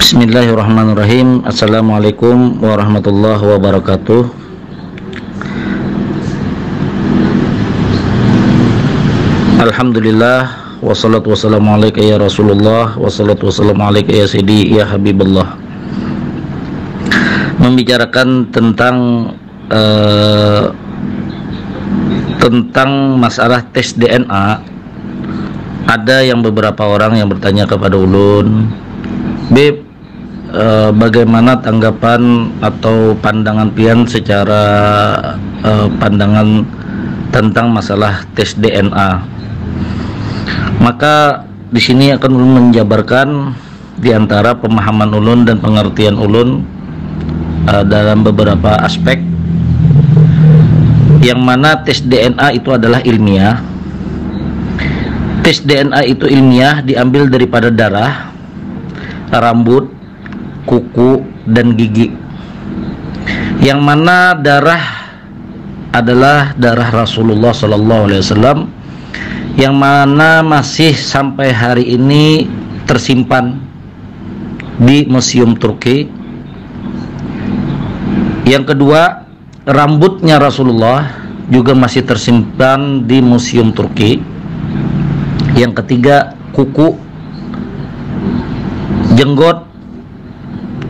Bismillahirrahmanirrahim. Assalamualaikum warahmatullahi wabarakatuh. Alhamdulillah, wassalatu wassalamu alaika ya Rasulullah, wassalatu wassalamu alaika ya Sayyidi ya Habibullah. Membicarakan tentang masalah tes DNA. Ada yang beberapa orang yang bertanya kepada ulun, Beb, bagaimana tanggapan atau pandangan pian secara pandangan tentang masalah tes DNA? Maka di sini akan ulun menjabarkan di antara pemahaman ulun dan pengertian ulun dalam beberapa aspek, yang mana tes DNA itu adalah ilmiah. Tes DNA itu ilmiah, diambil daripada darah, rambut, kuku, dan gigi. Yang mana darah adalah darah Rasulullah SAW, yang mana masih sampai hari ini tersimpan di Museum Turki. Yang kedua, rambutnya Rasulullah juga masih tersimpan di Museum Turki. Yang ketiga, kuku, jenggot,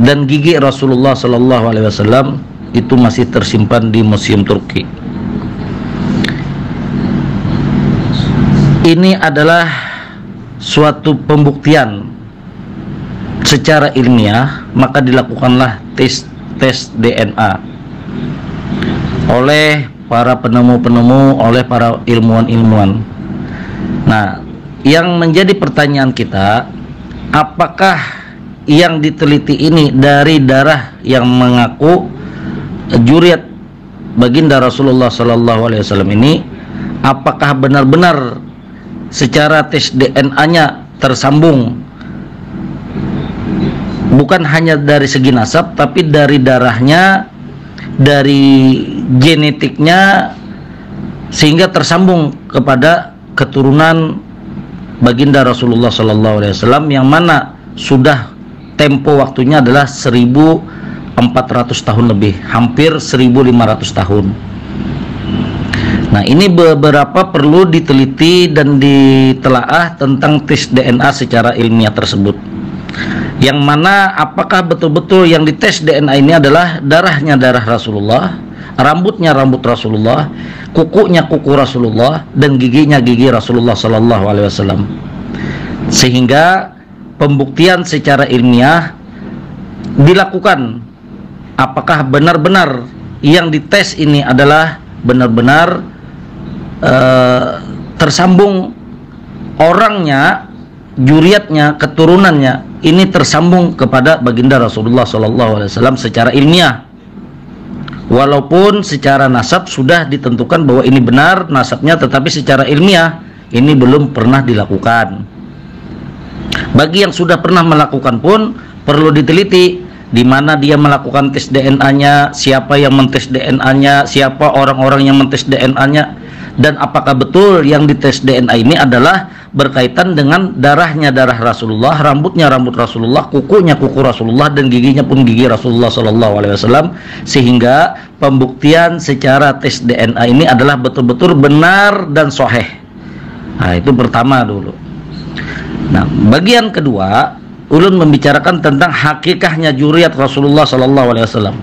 dan gigi Rasulullah SAW itu masih tersimpan di Museum Turki. Ini adalah suatu pembuktian secara ilmiah, maka dilakukanlah tes DNA oleh para penemu-penemu, oleh para ilmuwan-ilmuwan. Nah, yang menjadi pertanyaan kita, apakah yang diteliti ini dari darah yang mengaku juriat baginda Rasulullah SAW ini, apakah benar-benar secara tes DNA-nya tersambung, bukan hanya dari segi nasab, tapi dari darahnya, dari genetiknya, sehingga tersambung kepada keturunan baginda Rasulullah SAW, yang mana sudah tempo waktunya adalah 1400 tahun lebih, hampir 1500 tahun. Nah, ini beberapa perlu diteliti dan ditelaah tentang tes DNA secara ilmiah tersebut, yang mana apakah betul-betul yang dites DNA ini adalah darahnya darah Rasulullah, rambutnya rambut Rasulullah, kukunya kuku Rasulullah, dan giginya gigi Rasulullah SAW. Sehingga pembuktian secara ilmiah dilakukan, apakah benar-benar yang dites ini adalah benar-benar tersambung orangnya, juriatnya, keturunannya ini tersambung kepada baginda Rasulullah SAW secara ilmiah. Walaupun secara nasab sudah ditentukan bahwa ini benar nasabnya, tetapi secara ilmiah ini belum pernah dilakukan. Bagi yang sudah pernah melakukan pun perlu diteliti di mana dia melakukan tes DNA-nya, siapa yang mentes DNA-nya, siapa orang-orang yang mentes DNA-nya, dan apakah betul yang dites DNA ini adalah berkaitan dengan darahnya darah Rasulullah, rambutnya rambut Rasulullah, kukunya kuku Rasulullah, dan giginya pun gigi Rasulullah SAW, sehingga pembuktian secara tes DNA ini adalah betul-betul benar dan sahih. Nah, itu pertama dulu. Nah, bagian kedua, ulun membicarakan tentang hakikahnya juriat Rasulullah SAW.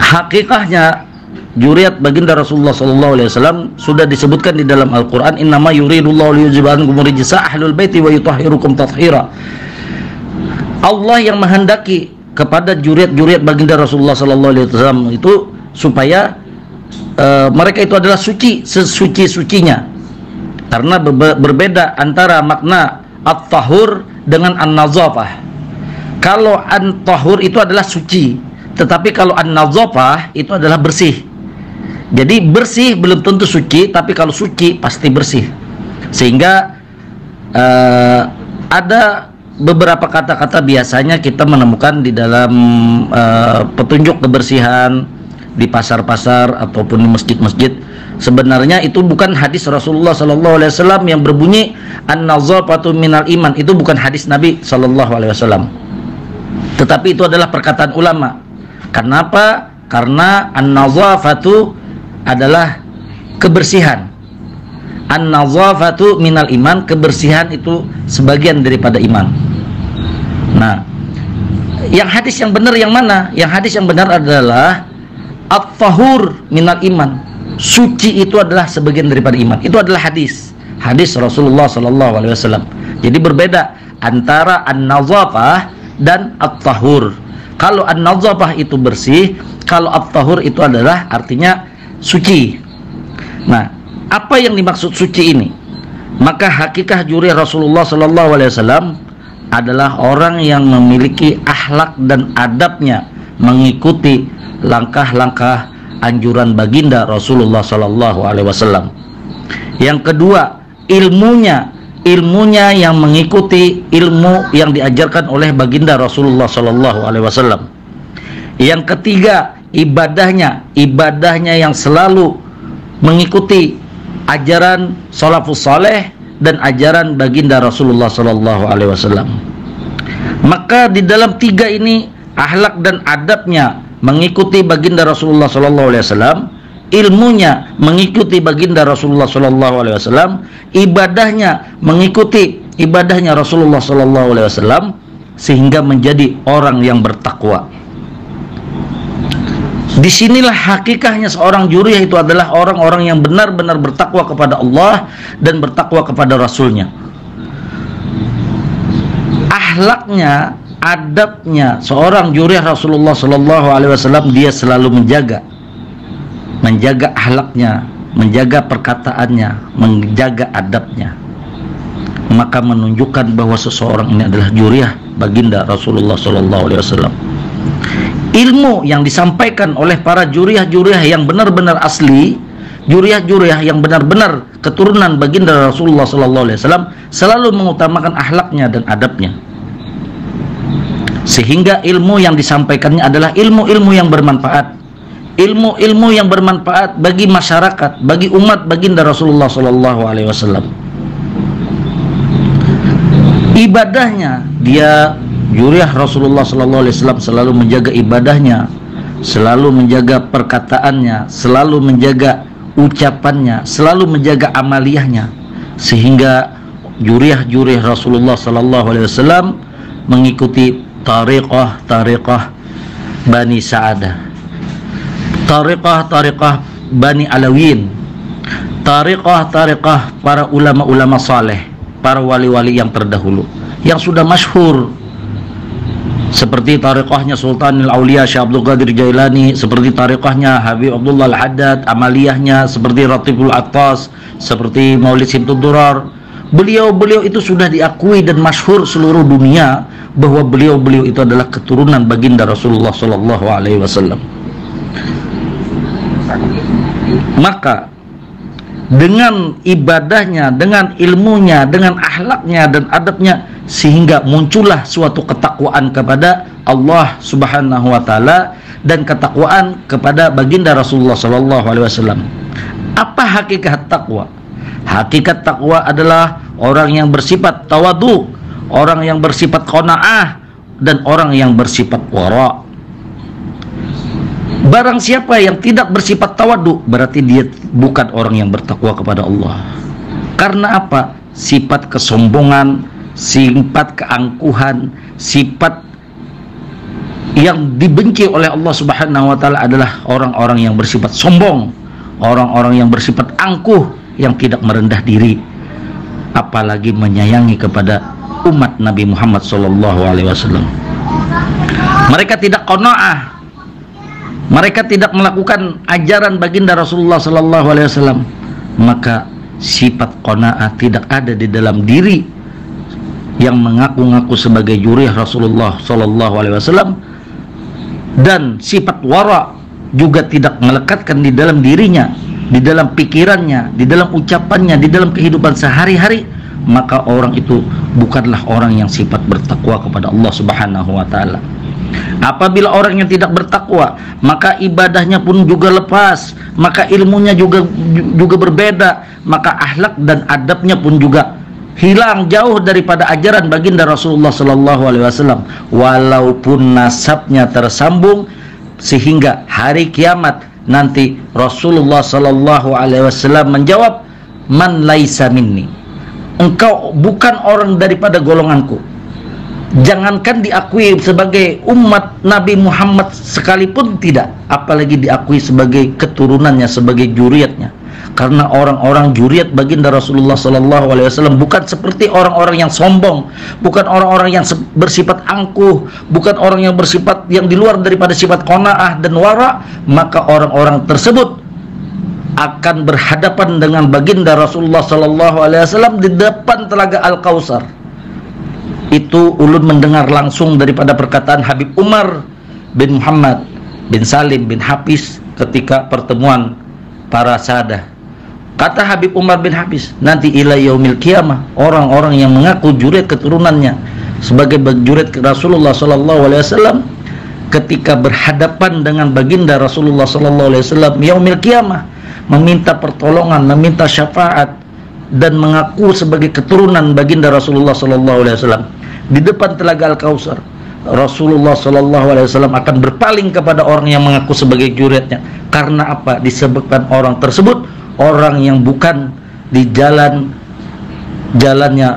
Hakikahnya juriat baginda Rasulullah SAW sudah disebutkan di dalam Al-Quran, innama yuridullahu liyudhiba ankum rijsa ahlul baiti wa yutahhirukum tathhira. Allah yang menghendaki kepada juriat-juriat baginda Rasulullah SAW itu supaya mereka itu adalah suci, sesuci-sucinya. Karena berbeda antara makna at-tahur dengan an-nazafah. Kalau an-tahur itu adalah suci, tetapi kalau an-nazafah itu adalah bersih. Jadi bersih belum tentu suci, tapi kalau suci pasti bersih. Sehingga ada beberapa kata-kata biasanya kita menemukan di dalam petunjuk kebersihan di pasar-pasar ataupun di masjid-masjid. Sebenarnya itu bukan hadis Rasulullah sallallahu alaihi wasallam yang berbunyi an-nazafatu minal iman. Itu bukan hadis Nabi sallallahu alaihi wasallam. Tetapi itu adalah perkataan ulama. Kenapa? Karena an-nazafatu adalah kebersihan. An-nazafatu minal iman, kebersihan itu sebagian daripada iman. Nah, yang hadis yang benar yang mana? Yang hadis yang benar adalah at-tahur minal iman. Suci itu adalah sebagian daripada iman. Itu adalah hadis Rasulullah sallallahu alaihi wasallam. Jadi berbeda antara an-nazafah dan at-tahur. Kalau an-nazafah itu bersih, kalau at-tahur itu adalah artinya suci. Nah, apa yang dimaksud suci ini? Maka hakikah juriyah Rasulullah sallallahu alaihi wasallam adalah orang yang memiliki akhlak dan adabnya, mengikuti langkah-langkah anjuran baginda Rasulullah sallallahu alaihi wasallam. Yang kedua, ilmunya yang mengikuti ilmu yang diajarkan oleh baginda Rasulullah sallallahu alaihi wasallam. Yang ketiga, ibadahnya yang selalu mengikuti ajaran salafus saleh dan ajaran baginda Rasulullah sallallahu alaihi wasallam. Maka di dalam tiga ini, akhlak dan adabnya mengikuti baginda Rasulullah sallallahu alaihi wasallam, ilmunya mengikuti baginda Rasulullah sallallahu alaihi wasallam, ibadahnya mengikuti ibadahnya Rasulullah sallallahu alaihi wasallam, sehingga menjadi orang yang bertakwa. Disinilah hakikahnya seorang juriyah itu adalah orang-orang yang benar-benar bertakwa kepada Allah dan bertakwa kepada Rasulnya. Akhlaknya, adabnya seorang juriyah Rasulullah sallallahu alaihi wasallam, dia selalu menjaga akhlaknya, menjaga perkataannya, menjaga adabnya. Maka menunjukkan bahwa seseorang ini adalah juriyah baginda Rasulullah sallallahu alaihi wasallam. Ilmu yang disampaikan oleh para juriyah-juriyah yang benar-benar asli, juriyah-juriyah yang benar-benar keturunan baginda Rasulullah sallallahu alaihi wasallam, selalu mengutamakan akhlaknya dan adabnya. Sehingga ilmu yang disampaikannya adalah ilmu-ilmu yang bermanfaat, ilmu-ilmu yang bermanfaat bagi masyarakat, bagi umat baginda Rasulullah sallallahu alaihi wasallam. Ibadahnya, dia juriyah Rasulullah sallallahu alaihi wasallam selalu menjaga ibadahnya, selalu menjaga perkataannya, selalu menjaga ucapannya, selalu menjaga amaliyahnya, sehingga juriyah Rasulullah sallallahu alaihi wasallam mengikuti tariqah Bani Sa'adah, tariqah Bani Alawin, tariqah para ulama-ulama saleh, para wali-wali yang terdahulu yang sudah masyhur, seperti tariqahnya Sultanul Aulia Syekh Abdul Qadir Jailani, seperti tariqahnya Habib Abdullah Al-Haddad, amaliyahnya seperti Ratibul Attas, seperti Maulid Simtud Durar. Beliau itu sudah diakui dan masyhur seluruh dunia bahwa beliau itu adalah keturunan baginda Rasulullah sallallahu alaihi wasallam. Maka dengan ibadahnya, dengan ilmunya, dengan akhlaknya dan adabnya, sehingga muncullah suatu ketakwaan kepada Allah Subhanahu wa taala dan ketakwaan kepada baginda Rasulullah sallallahu alaihi wasallam. Apa hakikat takwa? Hakikat takwa adalah orang yang bersifat tawadu, orang yang bersifat qanaah, dan orang yang bersifat wara. Barang siapa yang tidak bersifat tawadu, berarti dia bukan orang yang bertakwa kepada Allah. Karena apa? Sifat kesombongan, sifat keangkuhan, sifat yang dibenci oleh Allah Subhanahu wa taala adalah orang-orang yang bersifat sombong, orang-orang yang bersifat angkuh, yang tidak merendah diri, apalagi menyayangi kepada umat Nabi Muhammad sallallahu alaihi wasallam. Mereka tidak qanaah, mereka tidak melakukan ajaran baginda Rasulullah sallallahu alaihi wasallam, maka sifat qanaah tidak ada di dalam diri yang mengaku-ngaku sebagai juriyah Rasulullah sallallahu alaihi wasallam, dan sifat wara juga tidak melekatkan di dalam dirinya, di dalam pikirannya, di dalam ucapannya, di dalam kehidupan sehari-hari. Maka orang itu bukanlah orang yang sifat bertakwa kepada Allah Subhanahu wa taala. Apabila orang yang tidak bertakwa, maka ibadahnya pun juga lepas, maka ilmunya juga berbeda, maka akhlak dan adabnya pun juga hilang jauh daripada ajaran baginda Rasulullah sallallahu alaihi wasallam, walaupun nasabnya tersambung sehingga hari kiamat nanti Rasulullah sallallahu alaihi wasallam menjawab, man laisa minni, engkau bukan orang daripada golonganku. Jangankan diakui sebagai umat Nabi Muhammad sekalipun tidak, apalagi diakui sebagai keturunannya, sebagai juriatnya. Karena orang-orang juriat baginda Rasulullah sallallahu alaihi wasallam bukan seperti orang-orang yang sombong, bukan orang-orang yang bersifat angkuh, bukan orang yang bersifat yang di luar daripada sifat qanaah dan wara, maka orang-orang tersebut akan berhadapan dengan baginda Rasulullah sallallahu alaihi wasallam di depan telaga Al-Kautsar. Itu ulun mendengar langsung daripada perkataan Habib Umar bin Muhammad bin Salim bin Hafiz ketika pertemuan para sahadah. Kata Habib Umar bin Hafiz, nanti ila yaumil qiyamah, orang-orang yang mengaku juriat keturunannya sebagai juriat Rasulullah sallallahu alaihi wasallam ketika berhadapan dengan baginda Rasulullah sallallahu alaihi wasallam yaumil qiyamah, meminta pertolongan, meminta syafaat dan mengaku sebagai keturunan baginda Rasulullah sallallahu alaihi wasallam di depan telaga Al-Kautsar, Rasulullah sallallahu alaihi wasallam akan berpaling kepada orang yang mengaku sebagai juriatnya. Karena apa? Disebutkan orang tersebut orang yang bukan di jalannya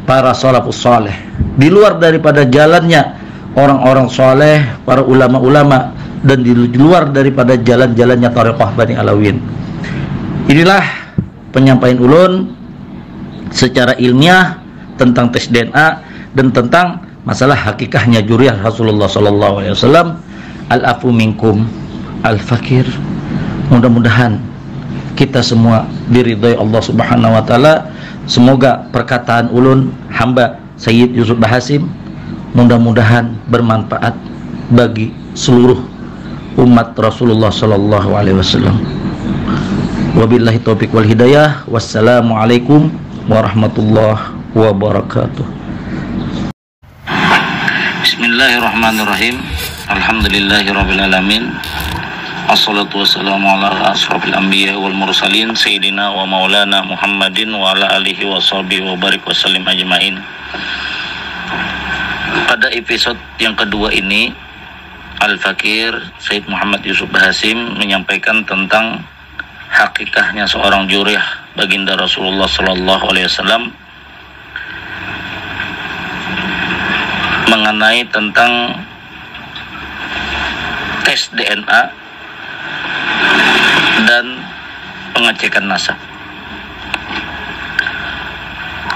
para salafus saleh, di luar daripada jalannya orang-orang saleh, para ulama-ulama, dan di luar daripada jalan-jalannya thariqah Bani Alawiyyin. Inilah penyampaian ulun secara ilmiah tentang tes DNA dan tentang masalah hakikahnya juriah Rasulullah sallallahu alaihi wasallam. Al-afu minkum al-fakir. Mudah-mudahan kita semua diridhai Allah Subhanahu wa taala. Semoga perkataan ulun hamba Sayyid Yusuf Bahasim mudah-mudahan bermanfaat bagi seluruh umat Rasulullah sallallahu alaihi wasallam. Wabillahi taufiq wal hidayah. Wassalamualaikum warahmatullahi wabarakatuh. Bismillahirrahmanirrahim. Alhamdulillahirabbil alamin. Assalatu wassalamu ala asrofil anbiya wal mursalin sayyidina wa maulana Muhammadin wa ala alihi wa sahbihi wa barik wa sallim ajmain. Pada episode yang kedua ini, Al-Fakir Sayyid Muhammad Yusuf Bahasim menyampaikan tentang hakikahnya seorang juriah baginda Rasulullah sallallahu alaihi wasallam, mengenai tentang tes DNA dan pengecekan nasab.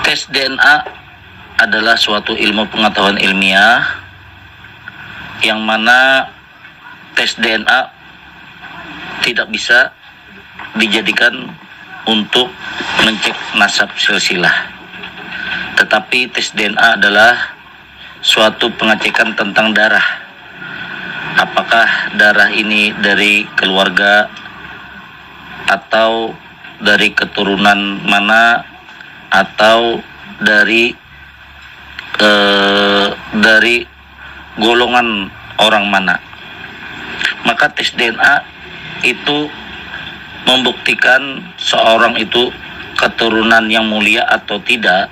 Tes DNA adalah suatu ilmu pengetahuan ilmiah yang mana tes DNA tidak bisa dijadikan untuk mencek nasab silsilah, tetapi tes DNA adalah suatu pengecekan tentang darah. Apakah darah ini dari keluarga atau dari keturunan mana atau dari golongan orang mana. Maka tes DNA itu membuktikan seorang itu keturunan yang mulia atau tidak.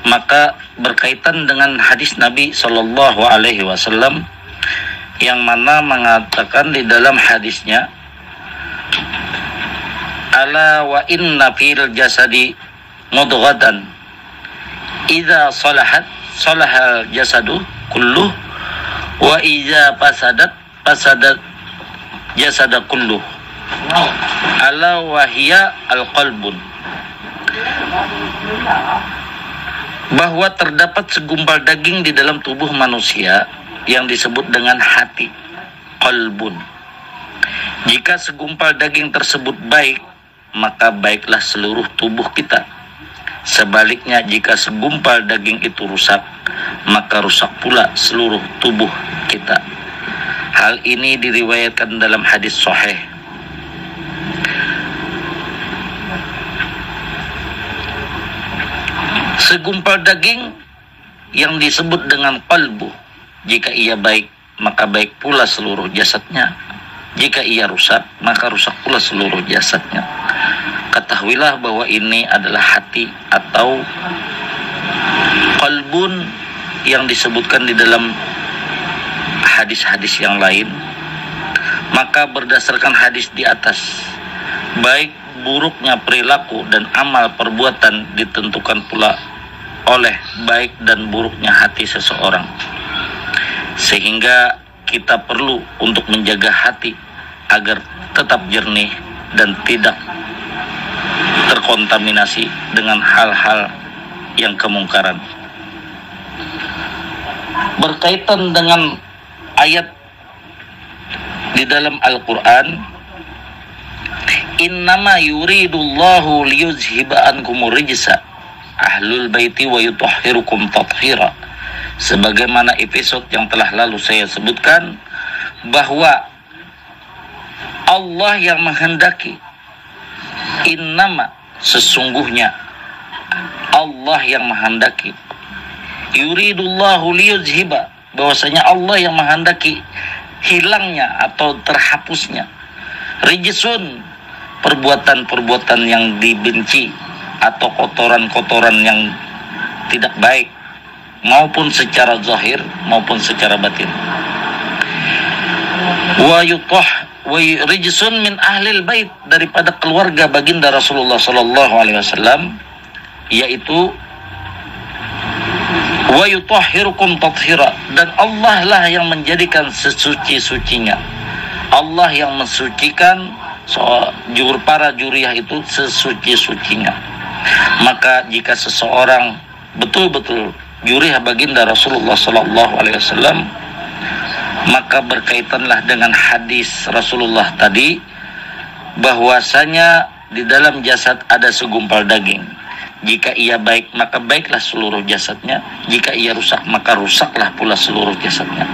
Maka berkaitan dengan hadis Nabi Shallallahu Alaihi Wasallam yang mana mengatakan di dalam hadisnya, ala wa inna fil jasadi mudghatan idza salahat salahal jasadu kulluh wa idza fasadat fasadat jasada kulluh ala wa hiya al-qalbun. Bahwa terdapat segumpal daging di dalam tubuh manusia yang disebut dengan hati, qalbun. Jika segumpal daging tersebut baik, maka baiklah seluruh tubuh kita. Sebaliknya, jika segumpal daging itu rusak, maka rusak pula seluruh tubuh kita. Hal ini diriwayatkan dalam hadis sahih. Segumpal daging yang disebut dengan qalbu Jika ia baik, maka baik pula seluruh jasadnya. Jika ia rusak, maka rusak pula seluruh jasadnya. Ketahuilah bahwa ini adalah hati atau qalbun yang disebutkan di dalam hadis-hadis yang lain. Maka berdasarkan hadis di atas, baik buruknya perilaku dan amal perbuatan ditentukan pula oleh baik dan buruknya hati seseorang. Sehingga kita perlu untuk menjaga hati agar tetap jernih dan tidak terkontaminasi dengan hal-hal yang kemungkaran. Berkaitan dengan ayat di dalam Al-Quran, innama yuridullahu liyuzhiba ankumur rijsa ahlul baiti wa yutahhirukum tathira. Sebagaimana episode yang telah lalu saya sebutkan, bahwa Allah yang menghendaki, innama sesungguhnya Allah yang menghendaki, yuridullahu liyuzhiba, bahwasanya Allah yang menghendaki hilangnya atau terhapusnya rijsun, perbuatan-perbuatan yang dibenci atau kotoran-kotoran yang tidak baik, maupun secara zahir maupun secara batin. Wa rijsun min ahlil bait, daripada keluarga baginda Rasulullah sallallahu alaihi wasallam, yaitu wa yutahhirukum tathira, dan Allah lah yang menjadikan sesuci-sucinya. Allah yang mensucikan para juriyah itu sesuci-sucinya. Maka jika seseorang betul-betul juriyah baginda Rasulullah sallallahu alaihi wasallam, maka berkaitanlah dengan hadis Rasulullah tadi, bahwasanya di dalam jasad ada segumpal daging. Jika ia baik, maka baiklah seluruh jasadnya. Jika ia rusak, maka rusaklah pula seluruh jasadnya.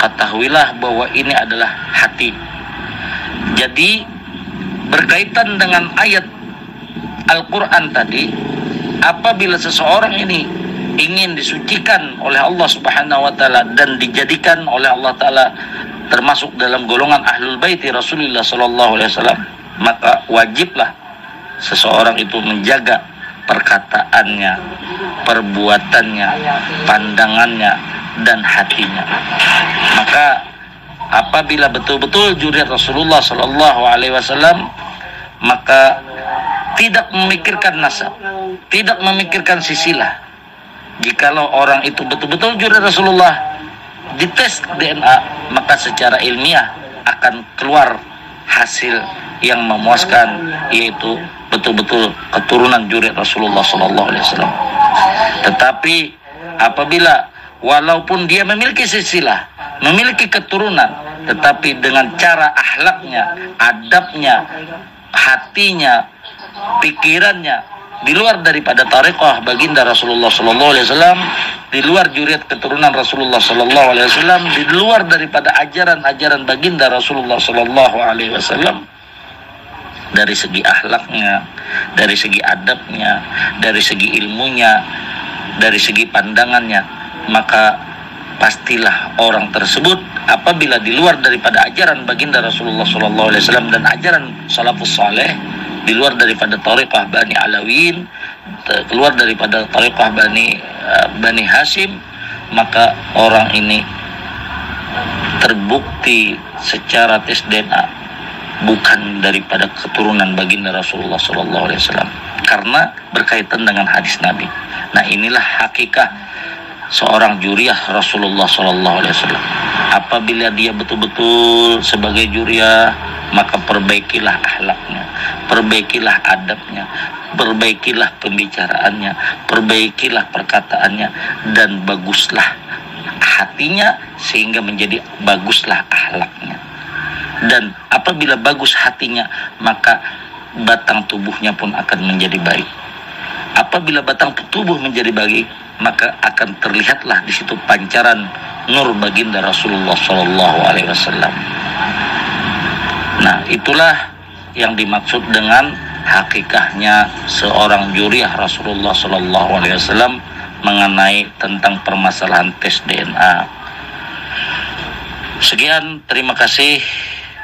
Ketahuilah bahwa ini adalah hati. Jadi berkaitan dengan ayat Al-Quran tadi, apabila seseorang ini ingin disucikan oleh Allah Subhanahu wa taala dan dijadikan oleh Allah taala termasuk dalam golongan ahlul baiti Rasulullah sallallahu alaihi wasallam, maka wajiblah seseorang itu menjaga perkataannya, perbuatannya, pandangannya, dan hatinya. Maka apabila betul-betul juriyat Rasulullah sallallahu alaihi wasallam, maka tidak memikirkan nasab, tidak memikirkan sisilah. Jikalau orang itu betul-betul juriyat Rasulullah, dites DNA, maka secara ilmiah akan keluar hasil yang memuaskan, yaitu betul-betul keturunan juriyat Rasulullah SAW. Tetapi apabila walaupun dia memiliki silsilah, memiliki keturunan, tetapi dengan cara akhlaknya, adabnya, hatinya, pikirannya di luar daripada tariqah baginda Rasulullah SAW, di luar juriyat keturunan Rasulullah SAW, di luar daripada ajaran-ajaran baginda Rasulullah SAW, dari segi akhlaknya, dari segi adabnya, dari segi ilmunya, dari segi pandangannya, maka pastilah orang tersebut apabila di luar daripada ajaran baginda Rasulullah SAW dan ajaran salafus saleh, di luar daripada tariqah Bani Alawin, keluar daripada tariqah Bani Hashim, maka orang ini terbukti secara tes DNA bukan daripada keturunan baginda Rasulullah SAW, karena berkaitan dengan hadis Nabi. Nah, inilah hakikat seorang juriyah Rasulullah SAW. Apabila dia betul-betul sebagai juriyah, maka perbaikilah akhlaknya, perbaikilah adabnya, perbaikilah pembicaraannya, perbaikilah perkataannya, dan baguslah hatinya sehingga menjadi baguslah akhlaknya. Dan apabila bagus hatinya, maka batang tubuhnya pun akan menjadi baik. Apabila batang tubuh menjadi baik, maka akan terlihatlah di situ pancaran nur baginda Rasulullah SAW. Nah, itulah yang dimaksud dengan hakikahnya seorang juriyah Rasulullah SAW mengenai tentang permasalahan tes DNA. Sekian, terima kasih.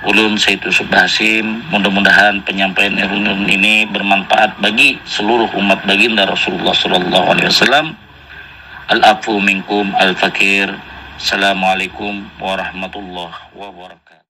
Ulun Said Yusuf Hasim. Mudah-mudahan penyampaian ilmu ini bermanfaat bagi seluruh umat baginda Rasulullah sallallahu alaihi wasallam. Al-afu minkum al-fakir. Assalamualaikum warahmatullahi wabarakatuh.